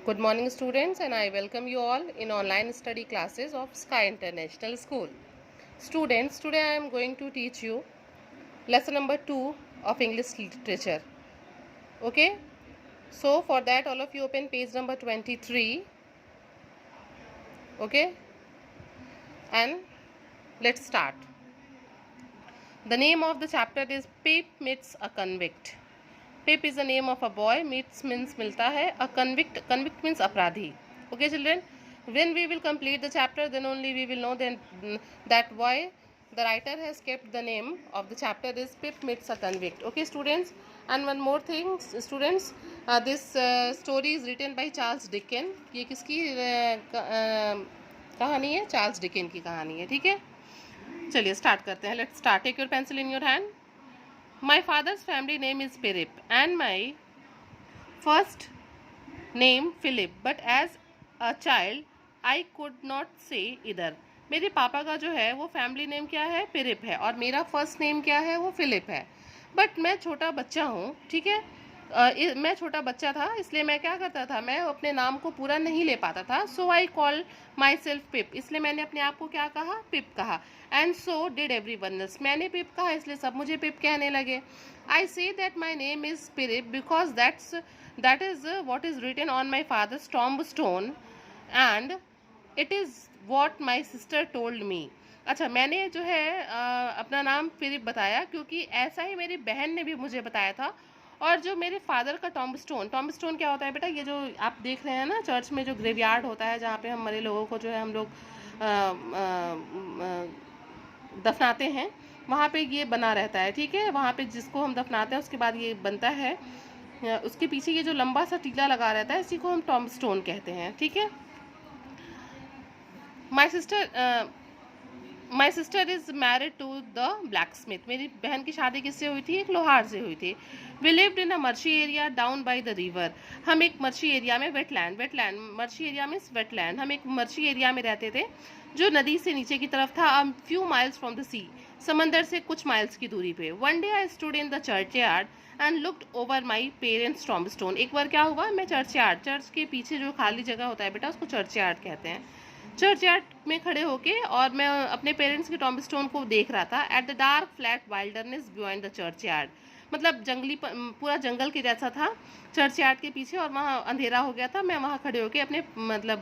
Good morning students, and I welcome you all in online study classes of Sky International School. Students, today I am going to teach you lesson number 2 of English literature. Okay? So for that all of you open page number 23. Okay? And let's start. The name of the chapter is Pip Meets a Convict. Pip is the name of a boy. Meets means मिलता है. A convict means अपराधी. Okay children, when we will complete the chapter, then only we will know then that why the writer has kept the name of the chapter is Pip Meets a Convict. Okay students, and one more thing students, this story is written by Charles Dickens. ये किसकी कहानी है? Charles डिकेन की कहानी है. ठीक है, चलिए स्टार्ट करते हैं. Let's start. Take your pencil in your hand. My father's family name is Pirip and my first name Philip, but as a child I could not say either. मेरे पापा का जो है वो फैमिली नेम क्या है? पिरिप है, और मेरा फर्स्ट नेम क्या है? वो फिलिप है. बट मैं छोटा बच्चा हूँ. ठीक है, मैं छोटा बच्चा था, इसलिए मैं क्या करता था, मैं अपने नाम को पूरा नहीं ले पाता था. सो आई कॉल माई सेल्फ पिप, इसलिए मैंने अपने आप को क्या कहा? पिप कहा. And so did every one else, मैंने पिप कहा इसलिए सब मुझे पिप कहने लगे. I said that my name is पिरिप because that is what is written on my father's tomb stone and it is what my sister told me. अच्छा, मैंने जो है अपना नाम पिरिप बताया क्योंकि ऐसा ही मेरी बहन ने भी मुझे बताया था. और जो मेरे फादर का टॉम्ब स्टोन क्या होता है बेटा? ये जो आप देख रहे हैं ना, चर्च में जो ग्रेवयार्ड होता है जहाँ पे हम मरे लोगों को जो है हम लोग दफनाते हैं, वहाँ पे ये बना रहता है. ठीक है, वहाँ पे जिसको हम दफनाते हैं उसके बाद ये बनता है. उसके पीछे ये जो लंबा सा टीला लगा रहता है, इसी को हम टॉम्ब स्टोन कहते हैं. ठीक है. My sister is married to the blacksmith. मेरी बहन की शादी किससे हुई थी? एक लोहार से हुई थी. We lived in a marshy area down by the river. हम एक मर्शी एरिया में wetland marshy area means wetland. हम एक मर्शी एरिया में रहते थे जो नदी से नीचे की तरफ था. फ्यू माइल्स फ्रॉम द सी, समंदर से कुछ माइल्स की दूरी पे. One day I stood in the church yard and looked over my parents tomb stone. एक बार क्या हुआ, मैं चर्च के पीछे जो खाली जगह होता है बेटा, उसको चर्च यार्ड कहते हैं. चर्च यार्ड में खड़े होके और मैं अपने पेरेंट्स के टॉम्ब स्टोन को देख रहा था. At the dark flat wilderness beyond the church yard. मतलब जंगली पूरा जंगल के जैसा था चर्च यार्ड के पीछे, और वहाँ अंधेरा हो गया था. मैं वहाँ खड़े होके अपने मतलब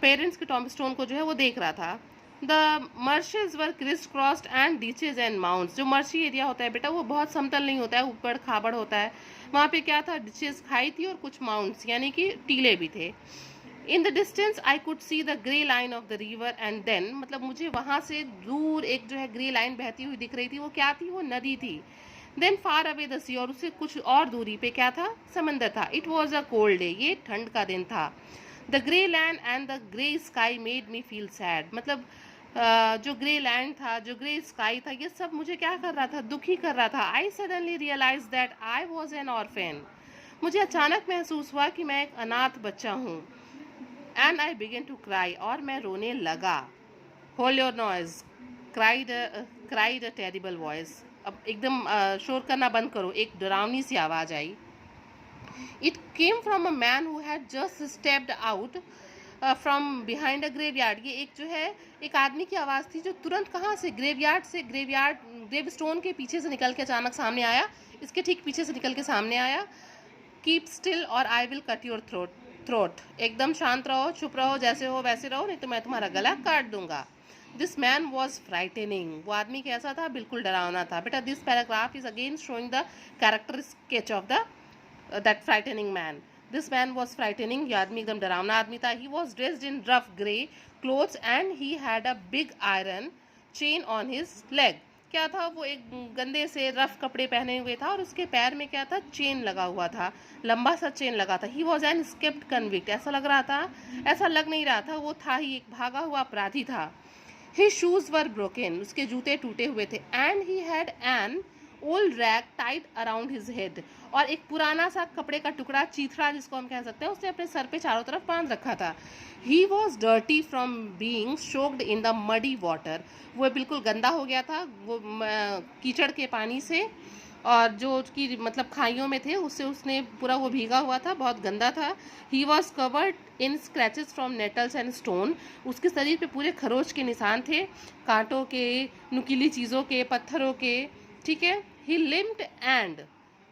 पेरेंट्स के टॉम्ब स्टोन को जो है वो देख रहा था. The marshes were crisscrossed and ditches and mounds. जो मर्शी एरिया होता है बेटा वो बहुत समतल नहीं होता है, ऊपर खाबड़ होता है. वहाँ पे क्या था? डिचेज खाई थी और कुछ माउंट्स यानी कि टीले भी थे. In the distance I could see the grey line of the river and then, मतलब मुझे वहाँ से दूर एक जो है ग्रे लाइन बहती हुई दिख रही थी. वो क्या थी? वो नदी थी. देन फार अवे द सी, और उससे कुछ और दूरी पे क्या था? समंदर था. It was a cold day, ये ठंड का दिन था. The grey land and the grey sky made me feel sad. मतलब जो ग्रे लैंड था, जो ग्रे स्काई था, ये सब मुझे क्या कर रहा था? दुखी कर रहा था. I suddenly realize that I was an orphan. मुझे अचानक महसूस हुआ कि मैं एक अनाथ बच्चा हूँ. And I began to cry, और मैं रोने लगा. Hold your noise, cried a terrible voice. अब एकदम शोर करना बंद करो. एक डरावनी सी आवाज़ आई. It came from a man who had just stepped out from behind a graveyard. ये एक जो है एक आदमी की आवाज़ थी जो तुरंत कहाँ से? ग्रेव स्टोन के पीछे से निकल के अचानक सामने आया. इसके ठीक पीछे से निकल के सामने आया. कीप स्टिल और I will cut your throat. एकदम शांत रहो, चुप रहो, जैसे हो वैसे रहो, नहीं तो मैं तुम्हारा गला काट दूंगा. This man was frightening. वो आदमी कैसा था? बिल्कुल डरावना था. बेटा this paragraph is again showing the character sketch of the that frightening man. This man was frightening. ये आदमी एकदम डरावना आदमी था. He was dressed in rough grey clothes and he had a big iron chain on his leg. क्या था? वो एक गंदे से रफ कपड़े पहने हुए था और उसके पैर में क्या था? चेन लगा हुआ था, लंबा सा चेन लगा था. He was an escaped convict. ऐसा लग रहा था, ऐसा लग नहीं रहा था, वो था ही एक भागा हुआ अपराधी था. His shoes were broken. उसके जूते टूटे हुए थे. And he had an old rag tied around his head. और एक पुराना सा कपड़े का टुकड़ा, चीथड़ा जिसको हम कह सकते हैं, उसने अपने सर पे चारों तरफ बांध रखा था. He was dirty from being soaked in the muddy water. वो बिल्कुल गंदा हो गया था वो कीचड़ के पानी से. और जो उसकी मतलब खाइयों में थे उससे उसने पूरा वो भीगा हुआ था, बहुत गंदा था। He was covered in scratches from nettles and stone, उसके शरीर पे पूरे खरोच के निशान थे, कांटों के, नुकीली चीज़ों के, पत्थरों के, ठीक है। ही लिम्प्ड एंड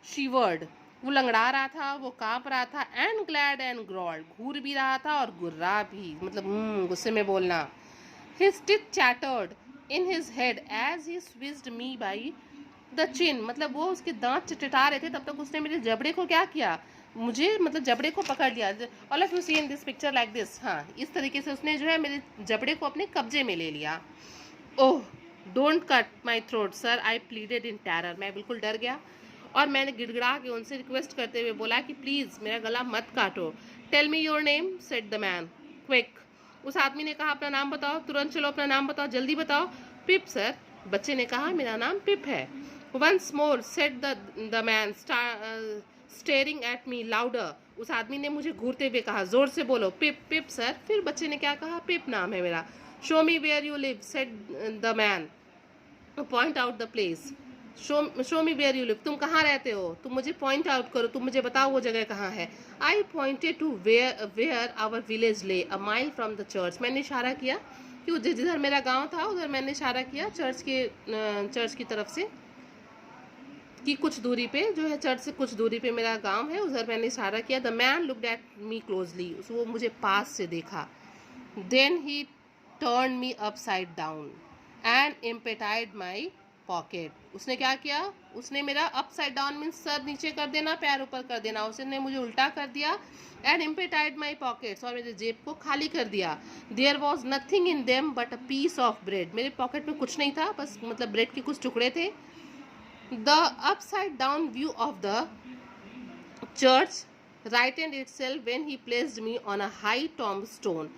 शिवर्ड, वो लंगड़ा रहा था, वो कांप रहा था, एंड ग्लैड एंड ग्रॉल्ड, घूर भी रहा था और गुर्रा भी, मतलब गुस्से में बोलना। His teeth chattered in his head as he squeezed me by the chin, मतलब वो उसके दांत चिटचिटा रहे थे, तब तक उसने मेरे जबड़े को क्या किया, मुझे मतलब जबड़े को पकड़ लिया। All of you see in this picture like this, हाँ इस तरीके से उसने जो है मेरे जबड़े को अपने कब्जे में ले लिया। Oh don't cut my throat sir, I pleaded in terror, मैं बिल्कुल डर गया और मैंने गिड़गिड़ा के उनसे रिक्वेस्ट करते हुए बोला कि प्लीज़ मेरा गला मत काटो। Tell me your name said the man quick, उस आदमी ने कहा अपना नाम बताओ, तुरंत चलो अपना नाम बताओ, जल्दी बताओ। पिप सर, बच्चे ने कहा मेरा नाम पिप है। Once more said the man staring at me louder, उस आदमी ने मुझे घूरते हुए कहा जोर से बोलो पिप पिप सर। फिर बच्चे ने क्या कहा, पिप नाम है मेरा। Show me where you live said the man point out the place, show me where you live, तुम कहाँ रहते हो, तुम मुझे पॉइंट आउट करो, तुम मुझे बताओ वो जगह कहाँ है। I pointed to where our village lay a mile from the church, मैंने इशारा किया कि जिधर मेरा गांव था उधर मैंने इशारा किया चर्च की तरफ से, कि कुछ दूरी पे जो है चर्च से कुछ दूरी पे मेरा गांव है, उधर मैंने इशारा किया। The man looked at me closely, वो मुझे पास से देखा। Then he turn me upside down and emptied my pocket, उसने क्या किया, उसने मेरा अपसाइड डाउन मीन्स सर नीचे कर देना, पैर ऊपर कर देना, उसने मुझे उल्टा कर दिया। एंड एम्पेटाइड माई पॉकेट्स, और मेरे जेब को खाली कर दिया। There was nothing in them but a piece of bread, मेरे पॉकेट में कुछ नहीं था, बस मतलब ब्रेड के कुछ टुकड़े थे। The upside down view of the church righted itself when he placed me on a high tomb stone,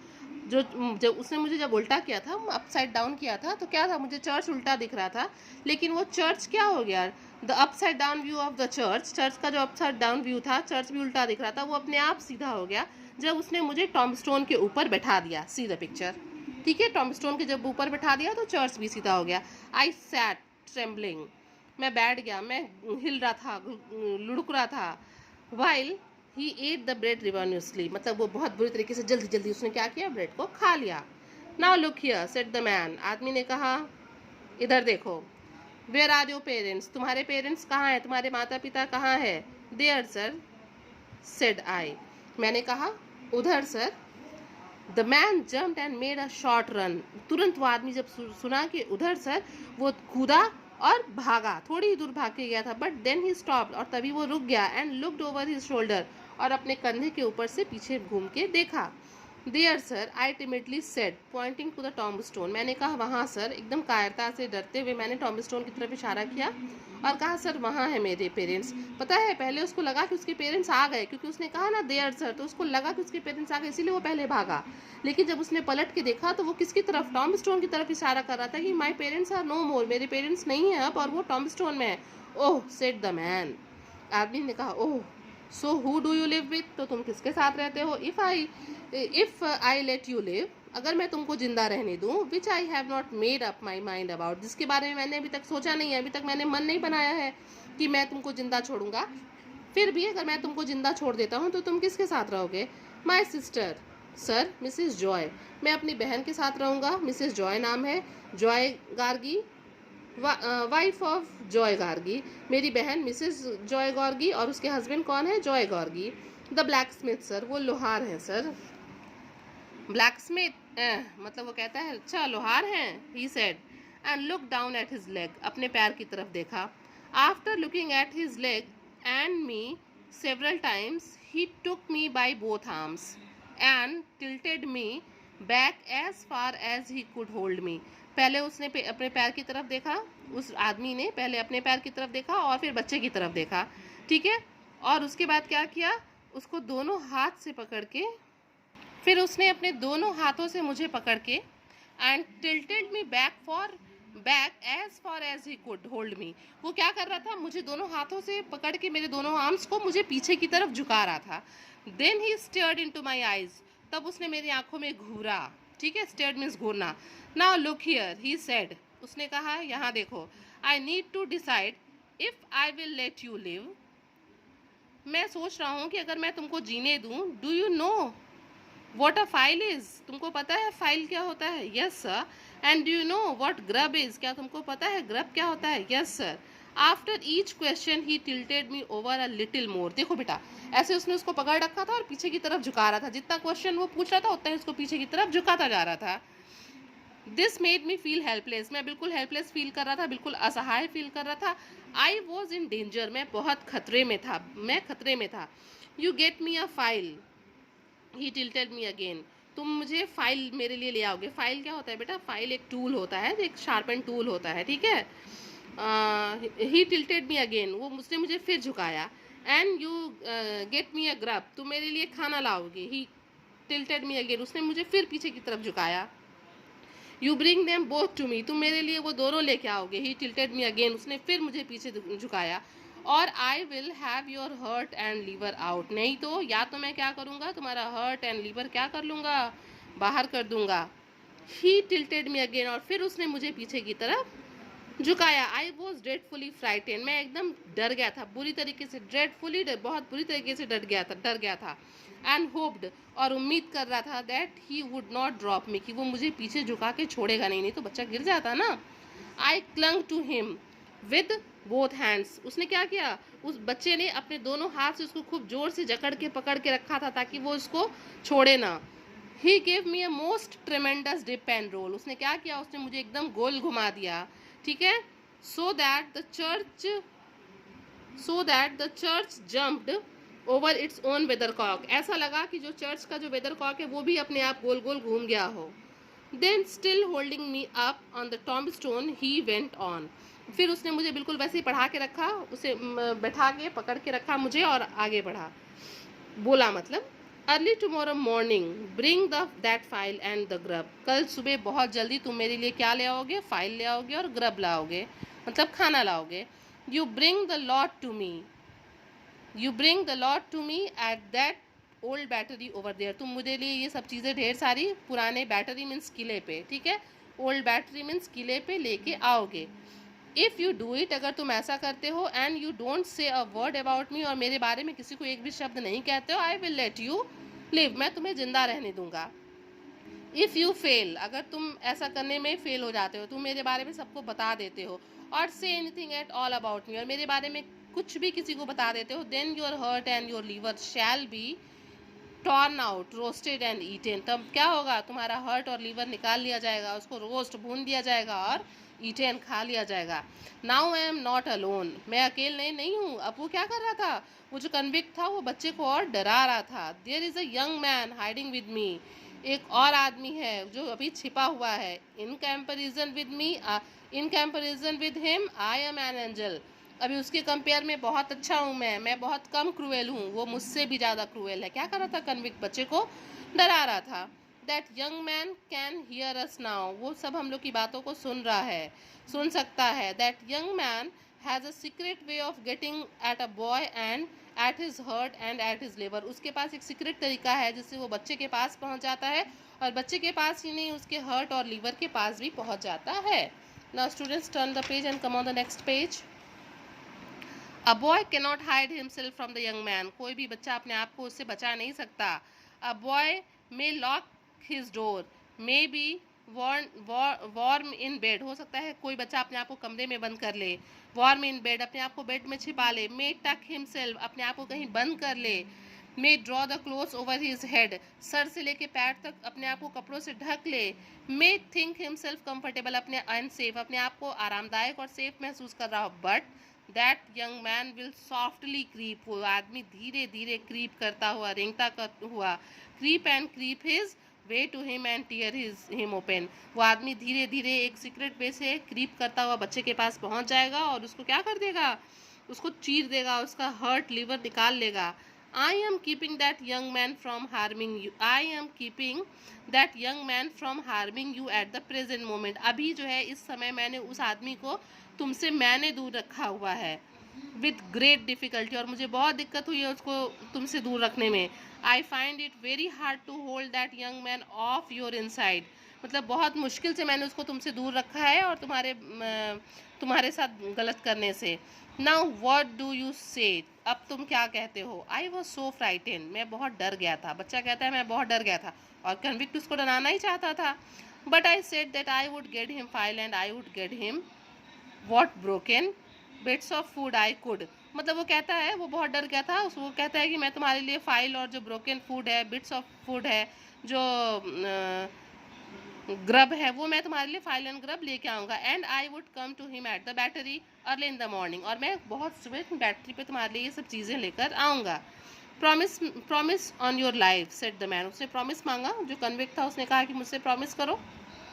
जो जब उसने मुझे जब उल्टा किया था, अपसाइड डाउन किया था, तो क्या था, मुझे चर्च उल्टा दिख रहा था, लेकिन वो चर्च क्या हो गया, the upside down view of the church, church का जो अपसाइड डाउन व्यू था, चर्च भी उल्टा दिख रहा था, वो अपने आप सीधा हो गया जब उसने मुझे टॉम्ब स्टोन के ऊपर बैठा दिया। सी द पिक्चर, ठीक है, टॉम्ब स्टोन के जब ऊपर बैठा दिया तो चर्च भी सीधा हो गया। आई सैट ट्रेम्बलिंग, मैं बैठ गया, मैं हिल रहा था, लुढ़क रहा था। While he ate the bread ravenously, मतलब वो बहुत बुरी तरीके से जल्दी जल्दी उसने क्या किया, ब्रेड को खा लिया। Now look here said the man, आदमी ने कहा इधर देखो। वेयर आर योर पेरेंट्स, तुम्हारे पेरेंट्स कहाँ हैं, तुम्हारे माता पिता कहाँ है। देयर सर सेड आई, मैंने कहा उधर sir. The man jumped and made a short run, तुरंत वो आदमी जब सुना कि उधर सर, वो कूदा और भागा, थोड़ी ही दूर भाग के गया था। बट देन ही स्टॉप्ड, और तभी वो रुक गया। And looked over his shoulder, और अपने कंधे के ऊपर से पीछे घूम के देखा। There sir I timidly said pointing to the tomb stone, मैंने कहा वहाँ सर, एकदम कायरता से डरते हुए मैंने टॉम्ब स्टोन की तरफ इशारा किया और कहा सर वहाँ है मेरे पेरेंट्स। पता है पहले उसको लगा कि उसके पेरेंट्स आ गए, क्योंकि उसने कहा ना देयर सर, तो उसको लगा कि उसके पेरेंट्स आ गए, इसीलिए वो पहले भागा। लेकिन जब उसने पलट के देखा तो वो किसकी तरफ, टॉम्ब स्टोन की तरफ इशारा कर रहा था कि माई पेरेंट्स आर नो मोर, मेरे पेरेंट्स नहीं है अब, और वो टॉम्ब स्टोन में है। ओह सेड द मैन, आदमी ने कहा oh so who do you live with, तो तुम किसके साथ रहते हो। If I let you live, अगर मैं तुमको जिंदा रहने दूं, which I have not made up my mind about, जिसके बारे में मैंने अभी तक सोचा नहीं है, अभी तक मैंने मन नहीं बनाया है कि मैं तुमको जिंदा छोड़ूंगा, फिर भी अगर मैं तुमको जिंदा छोड़ देता हूँ तो तुम किसके साथ रहोगे। My sister sir Mrs Joy, मैं अपनी बहन के साथ रहूँगा, मिसिस जॉय नाम है, Joy Gargi, wife of Joy Gargi, मेरी बहन मिसिस जॉय गार्गी, और उसके हस्बैंड कौन है, Joy Gargi. The black Smith sir, वो लोहार हैं सर। ब्लैक स्मिथ मतलब वो कहता है अच्छा लोहार हैं, he said and look down at his leg, अपने पैर की तरफ देखा। After looking at his leg and me several times he took me by both arms and tilted me back as far as he could hold me, पहले उसने अपने पैर की तरफ देखा, उस आदमी ने पहले अपने पैर की तरफ देखा और फिर बच्चे की तरफ देखा, ठीक है, और उसके बाद क्या किया, उसको दोनों हाथ से पकड़ के, फिर उसने अपने दोनों हाथों से मुझे पकड़ के and tilted me back as far as he could hold me, वो क्या कर रहा था, मुझे दोनों हाथों से पकड़ के मेरे दोनों आर्म्स को मुझे पीछे की तरफ झुका रहा था। Then he stared into my eyes, तब उसने मेरी आंखों में घूरा, ठीक है, स्टेयर्ड मीन्स घूरना। Now look here he said, उसने कहा यहाँ देखो। I need to decide if I will let you live, मैं सोच रहा हूँ कि अगर मैं तुमको जीने दूँ, do you know what a file is, तुमको पता है फाइल क्या होता है? Yes sir. And do you know what grub is, क्या तुमको पता है ग्रब क्या होता है? Yes sir. After each question he tilted me over a little more, देखो बेटा ऐसे उसने उसको पकड़ रखा था और पीछे की तरफ झुका रहा था, जितना क्वेश्चन वो पूछ रहा था उतना ही उसको पीछे की तरफ झुकाता जा रहा था। This made me feel helpless, मैं बिल्कुल हेल्पलेस फील कर रहा था, बिल्कुल असहाय फील कर रहा था। आई वॉज इन डेंजर, मैं बहुत खतरे में था, मैं खतरे में था। You get me a file, he tilted me again, तुम मुझे फाइल मेरे लिए ले आओगे। फाइल क्या होता है बेटा? फाइल एक टूल होता है, एक शार्पन टूल होता है, ठीक है। ही टिल्टेड मी अगेन, वो उसने मुझे फिर झुकाया। And you get me a grub, तुम मेरे लिए खाना लाओगे। ही टिल्टेड मी अगेन, उसने मुझे फिर पीछे की तरफ झुकाया। You bring them both to me, तुम मेरे लिए वो दोनों लेके आओगे। ही टिल्टेड मी अगेन, उसने फिर मुझे पीछे झुकाया। और I will have your heart and liver out, नहीं तो या तो मैं क्या करूँगा, तुम्हारा हर्ट एंड लीवर क्या कर लूँगा, बाहर कर दूंगा। ही टिल्टेड मी अगेन, और फिर उसने मुझे पीछे की तरफ झुकाया। आई वॉज ड्रेडफुली फ्राइटेन, मैं एकदम डर गया था, बुरी तरीके से, ड्रेडफुली बहुत बुरी तरीके से डर गया था। एंड होप्ड, और उम्मीद कर रहा था, that he would not drop me, कि वो मुझे पीछे झुका के छोड़ेगा नहीं, नहीं तो बच्चा गिर जाता ना। I clung to him with both hands, उसने क्या किया, उस बच्चे ने अपने दोनों हाथ से उसको खूब जोर से जकड़ के पकड़ के रखा था ताकि वो उसको छोड़े ना। He gave me a most tremendous dip and roll, उसने क्या किया, उसने मुझे एकदम गोल घुमा दिया, ठीक है। So that the church jumped over its own weathercock, ऐसा लगा कि जो चर्च का जो वेदर कॉक है वो भी अपने आप गोल गोल घूम गया हो। Then still holding me up on the tomb stone he went on, फिर उसने मुझे बिल्कुल वैसे ही पढ़ा के रखा, उसे बैठा के पकड़ के रखा मुझे और आगे बढ़ा, बोला मतलब, early tomorrow morning bring that file and the grub, कल सुबह बहुत जल्दी तुम मेरे लिए क्या ले आओगे, फाइल ले आओगे और ग्रब लाओगे, मतलब खाना लाओगे। You bring the lot to me, you bring the lot to me at that old battery over there, तुम मुझे लिए ये सब चीज़ें ढेर सारी पुराने, बैटरी मीन्स किले पे, ठीक है, ओल्ड बैटरी मीन्स किले पे लेके आओगे। इफ़ यू डू इट, अगर तुम ऐसा करते हो, and you don't say a word about me, और मेरे बारे में किसी को एक भी शब्द नहीं कहते हो, आई विल लेट यू लिव, मैं तुम्हें जिंदा रहने दूंगा। इफ़ यू फेल, अगर तुम ऐसा करने में फेल हो जाते हो, तुम मेरे बारे में सबको बता देते हो, और say anything at all about me, और मेरे बारे में कुछ भी किसी को बता देते हो, then your heart and your liver shall be torn out roasted and eaten, तब क्या होगा, तुम्हारा हर्ट और लीवर निकाल लिया जाएगा, उसको रोस्ट भून दिया जाएगा और ईटेन खा लिया जाएगा। Now I am not alone, मैं अकेले नहीं हूँ। अब वो क्या कर रहा था, वो जो कन्विक्ट था वो बच्चे को और डरा रहा था। There is a young man hiding with me, एक और आदमी है जो अभी छिपा हुआ है। In comparison with me, in comparison with him I am an angel, अभी उसके कंपेयर में बहुत अच्छा हूँ मैं बहुत कम क्रूएल हूँ, वो मुझसे भी ज़्यादा क्रूएल है। क्या कर रहा था, कन्विक्ट बच्चे को डरा रहा था। That young man can hear us now, वो सब हम लोग की बातों को सुन रहा है, सुन सकता है। That young man has a secret way of getting at a boy and at his heart and at his liver, उसके पास एक सीक्रेट तरीका है जिससे वो बच्चे के पास पहुंच जाता है, और बच्चे के पास ही नहीं, उसके हर्ट और लीवर के पास भी पहुंच जाता है। Now students turn the page and come on the next page. A boy cannot hide himself from the young man, कोई भी बच्चा अपने आप को उससे बचा नहीं सकता। A boy may lock his door, may be warm in bed, हो सकता है कोई बच्चा अपने आप को कमरे में बंद कर ले, वार्म इन बेड, अपने आप को बेड में छिपा ले। मे टक हिमसेल्फ, अपने आप को कहीं बंद कर ले। May draw the clothes over his head, सर से लेके पैर तक अपने आप को कपड़ों से ढक ले। मे थिंक हिमसेल्फ कंफर्टेबल, अपने अनसेफ, अपने आप को आरामदायक और सेफ महसूस कर रहा हो। But that young man will softly creep, वो आदमी धीरे धीरे क्रीप करता हुआ, रेंगता हुआ, creep and creep his way to him and tear him open, वो आदमी धीरे धीरे एक सीक्रेट वे से क्रीप करता हुआ बच्चे के पास पहुंच जाएगा और उसको क्या कर देगा, उसको चीर देगा, उसका हर्ट लीवर निकाल लेगा। I am keeping that young man from harming you, I am keeping that young man from harming you at the present moment, अभी जो है इस समय मैंने उस आदमी को तुमसे मैंने दूर रखा हुआ है। विथ ग्रेट डिफिकल्टी, और मुझे बहुत दिक्कत हुई है उसको तुमसे दूर रखने में। I find it very hard to hold that young man off your inside, मतलब बहुत मुश्किल से मैंने उसको तुमसे दूर रखा है और तुम्हारे साथ गलत करने से। नाउ व्हाट डू यू से, अब तुम क्या कहते हो। आई वॉज सो फ्राइटेन, मैं बहुत डर गया था। बच्चा कहता है मैं बहुत डर गया था, और कन्विक्ट उसको डराना ही चाहता था। But I said that I would get him file and I would get him what broken bits of food I could. मतलब वो कहता है वो बहुत डर गया था, वो कहता है कि मैं तुम्हारे लिए फाइल और जो ब्रोकन फूड है, बिट्स ऑफ फूड है, जो ग्रब है, वो मैं तुम्हारे लिए फाइल एंड ग्रब लेके आऊँगा। And I would come to him at the battery early in the morning, और मैं बहुत सुबह बैटरी पे तुम्हारे लिए ये सब चीज़ें लेकर आऊँगा। Promise on your life said the man. उसने प्रॉमिस मांगा, जो कन्विक्ट था उसने कहा कि मुझसे प्रॉमिस करो,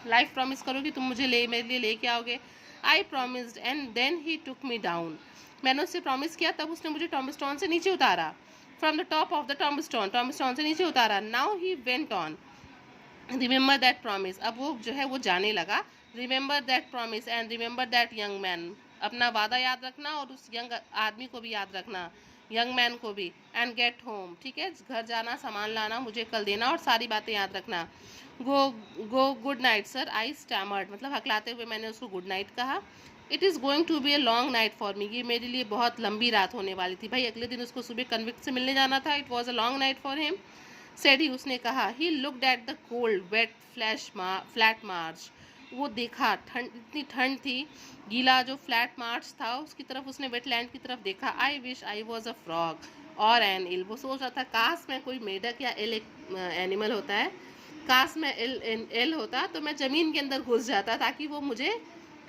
लाइफ प्रॉमिस करो कि तुम मुझे मेरे लिए लेके आओगे। I promised and then he took me down. मैंने उससे प्रॉमिस किया, तब उसने मुझे टॉम्बस्टोन से नीचे उतारा। From the top of the tombstone से नीचे उतारा। Now he went on, remember that promise. अब वो जो है वो जाने लगा। Remember that promise and remember that young man. अपना वादा याद रखना और उस यंग आदमी को भी याद रखना, यंग मैन को भी। एंड गेट होम, ठीक है, घर जाना, सामान लाना, मुझे कल देना, और सारी बातें याद रखना। Go good night sir, I stammered, मतलब हकलाते हुए मैंने उसको गुड नाइट कहा। It is going to be a long night for me, ये मेरे लिए बहुत लंबी रात होने वाली थी। भाई अगले दिन उसको सुबह कन्विक्ट से मिलने जाना था। It was a long night for him said he, उसने कहा। He looked at the cold wet flat marsh, वो देखा, ठंड, इतनी ठंड थी, गीला जो फ्लैट मार्च था उसकी तरफ, उसने वेटलैंड की तरफ देखा। I wish I was a frog और एन इल, वो सोच रहा था काश मैं कोई मेढक या एल एक एनिमल होता है, काश मैं एल होता तो मैं ज़मीन के अंदर घुस जाता ताकि वो मुझे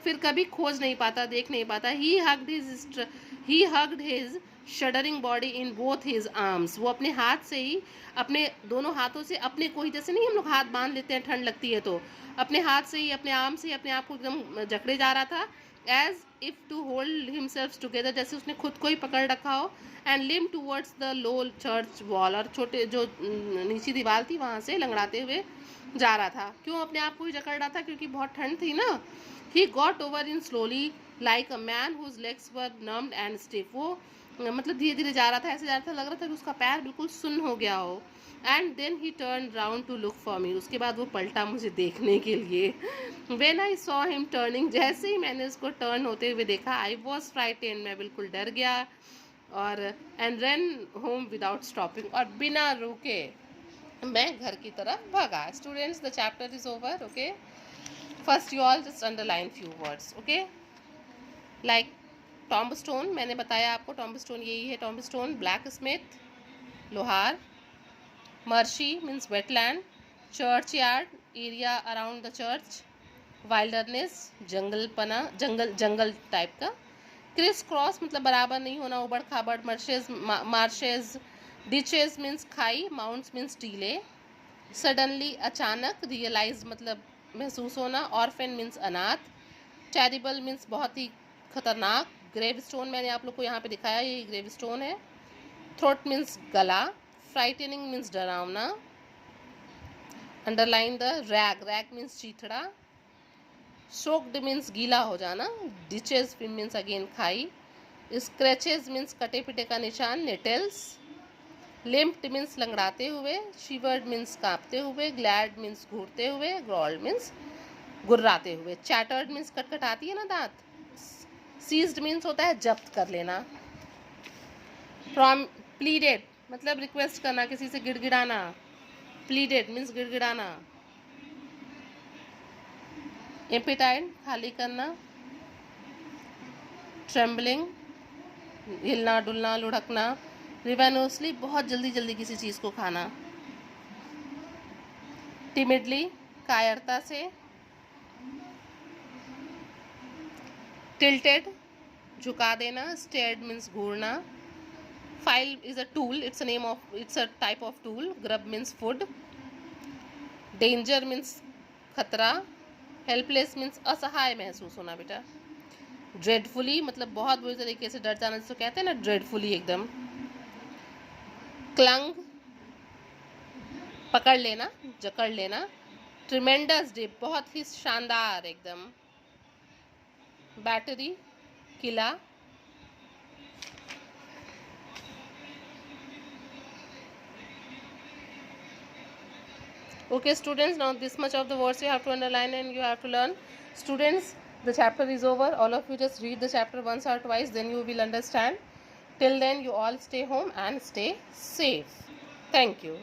फिर कभी खोज नहीं पाता, देख नहीं पाता। ही hugged his shuddering body in both his arms, वो अपने हाथ से ही, अपने दोनों हाथों से, अपने को ही, जैसे नहीं हम लोग हाथ बांध लेते हैं ठंड लगती है तो, अपने हाथ से ही, अपने आर्म से ही अपने आप को एकदम जकड़े जा रहा था। As if to hold himself together, जैसे उसने खुद को ही पकड़ रखा हो। And limped towards the low church wall, और छोटे जो नीची दीवार थी वहाँ से लंगड़ाते हुए जा रहा था। क्यों अपने आप को ही जकड़ रहा था, क्योंकि बहुत ठंड थी ना। He got over in slowly like a man whose legs were numbed and stiff, वो मतलब धीरे धीरे जा रहा था, ऐसे जा रहा था, लग रहा था कि उसका पैर बिल्कुल सुन्न हो गया हो। And then he turn round to look for me, उसके बाद वो पलटा मुझे देखने के लिए। When I saw him turning, जैसे ही मैंने उसको टर्न होते हुए देखा, आई वॉज फ्राइटेन, मैं बिल्कुल डर गया, और and run home without stopping, और बिना रुके मैं घर की तरफ भागा। Students, the chapter is over, okay. First you all just underline few words, okay. Like tombstone, मैंने बताया आपको टॉम्बस्टोन यही है। टॉम्बस्टोन, ब्लैक स्मिथ, लोहार। Marshy means wetland, churchyard, area around the church. Wilderness, जंगलपना, जंगल टाइप का। क्रिस क्रॉस मतलब बराबर नहीं होना, उबड़ खाबड़। मार्शेज, डिचेज मीन्स खाई। माउंट्स मीन्स टीले। सडनली, अचानक। रियलाइज मतलब महसूस होना। ऑर्फेन मीन्स अनाथ। टेरिबल मीन्स बहुत ही खतरनाक। ग्रेव स्टोन मैंने आप लोग को यहाँ पे दिखाया, ये ग्रेव स्टोन है। थ्रोट मीन्स गला। फ्राइटनिंग मीन्स डरावना। Underline the rag, rag means चीथड़ा। सोक्ड मीन्स गीला हो जाना। डिचेज मीन्स अगेन खाई। स्क्रैचेज मीन्स कटे पिटे का निशान, नेटल्स। लिम्प्ड मीन्स लंगड़ाते हुए। शिवर्ड मीन्स कांपते हुए। ग्लैड मीन्स घूरते हुए। ग्रॉल्ड मीन्स गुर्राते हुए। चैटर्ड मीन्स कटकटाती है ना दांत। सीज्ड मीन्स होता है जब्त कर लेना। प्लीडेड मतलब रिक्वेस्ट करना, किसी से गिड़गिड़ाना। प्लीडेड मीन्स गिड़गिड़ाना। एपिटाइट खाली करना। ट्रेम्बलिंग हिलना डुलना लुढ़कना। रिवेनोसली बहुत जल्दी जल्दी किसी चीज़ को खाना। टिमिडली कायरता से। टिल्टेड झुका देना। स्टेयर्ड मीन्स घूरना। File is a tool, it's a type of tool. Grub means food. Danger means खतरा। हेल्पलेस मीन्स असहाय महसूस होना बेटा। ड्रेडफुली मतलब बहुत बुरी तरीके से डर जाना, जिसको कहते हैं ना ड्रेडफुली एकदम। क्लंग पकड़ लेना, जकड़ लेना। ट्रिमेंडस डिप बहुत ही शानदार एकदम। Battery Qila. Okay students, now this much of the words you have to underline and you have to learn. Students, the chapter is over. All of you just read the chapter once or twice, then you will understand. Till then, you all stay home and stay safe. Thank you.